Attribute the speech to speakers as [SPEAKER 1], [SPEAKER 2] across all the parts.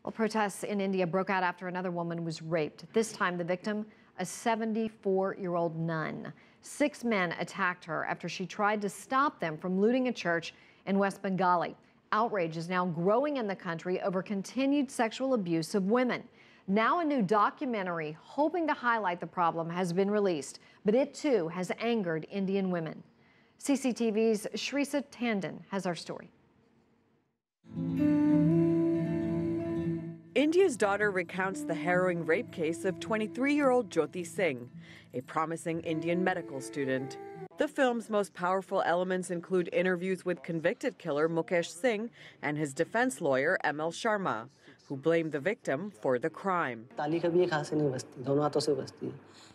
[SPEAKER 1] Well, protests in India broke out after another woman was raped. This time, the victim, a 74-year-old nun. 6 men attacked her after she tried to stop them from looting a church in West Bengali. Outrage is now growing in the country over continued sexual abuse of women. Now a new documentary hoping to highlight the problem has been released, but it too has angered Indian women. CCTV's Shrisa Tandon has our story.
[SPEAKER 2] India's Daughter recounts the harrowing rape case of 23-year-old Jyoti Singh, a promising Indian medical student. The film's most powerful elements include interviews with convicted killer Mukesh Singh and his defense lawyer ML Sharma, who blamed the victim for the crime.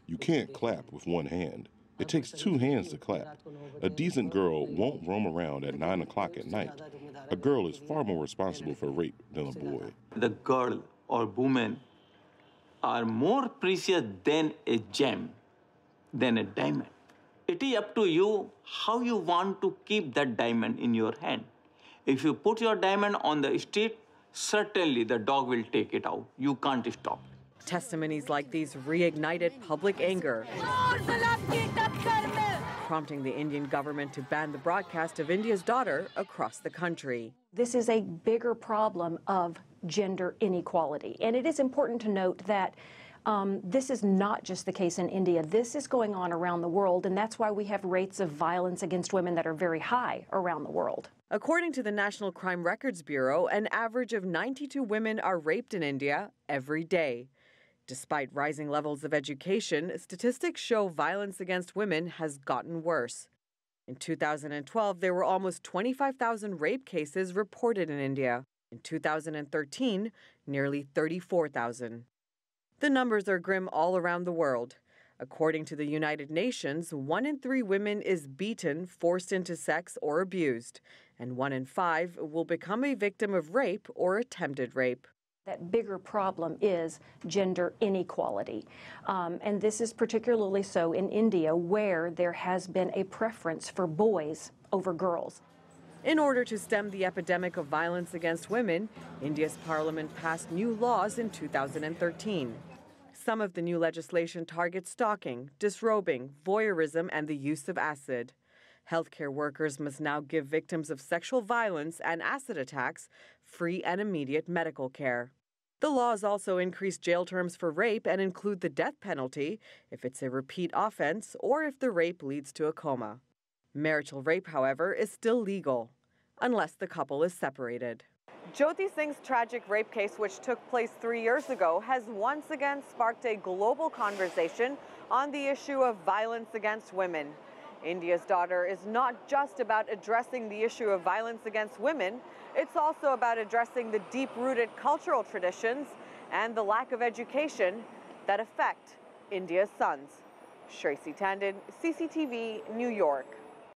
[SPEAKER 3] You can't clap with one hand. It takes 2 hands to clap. A decent girl won't roam around at 9 o'clock at night. A girl is far more responsible for rape than a boy.
[SPEAKER 4] The girl or woman are more precious than a gem, than a diamond. It is up to you how you want to keep that diamond in your hand. If you put your diamond on the street, certainly the dog will take it out. You can't stop.
[SPEAKER 2] Testimonies like these reignited public anger, prompting the Indian government to ban the broadcast of India's Daughter across the country.
[SPEAKER 5] This is a bigger problem of gender inequality, and it is important to note that this is not just the case in India. This is going on around the world, and that's why we have rates of violence against women that are very high around the world.
[SPEAKER 2] According to the National Crime Records Bureau, an average of 92 women are raped in India every day. Despite rising levels of education, statistics show violence against women has gotten worse. In 2012, there were almost 25,000 rape cases reported in India. In 2013, nearly 34,000. The numbers are grim all around the world. According to the United Nations, 1 in 3 women is beaten, forced into sex, or abused, and 1 in 5 will become a victim of rape or attempted rape.
[SPEAKER 5] That bigger problem is gender inequality. And this is particularly so in India, where there has been a preference for boys over girls.
[SPEAKER 2] In order to stem the epidemic of violence against women, India's parliament passed new laws in 2013. Some of the new legislation targets stalking, disrobing, voyeurism, and the use of acid. Healthcare workers must now give victims of sexual violence and acid attacks free and immediate medical care. The laws also increase jail terms for rape and include the death penalty if it's a repeat offense or if the rape leads to a coma. Marital rape, however, is still legal, unless the couple is separated. Jyoti Singh's tragic rape case, which took place 3 years ago, has once again sparked a global conversation on the issue of violence against women. India's Daughter is not just about addressing the issue of violence against women, it's also about addressing the deep-rooted cultural traditions and the lack of education that affect India's sons. Shrisa Tandon, CCTV, New York.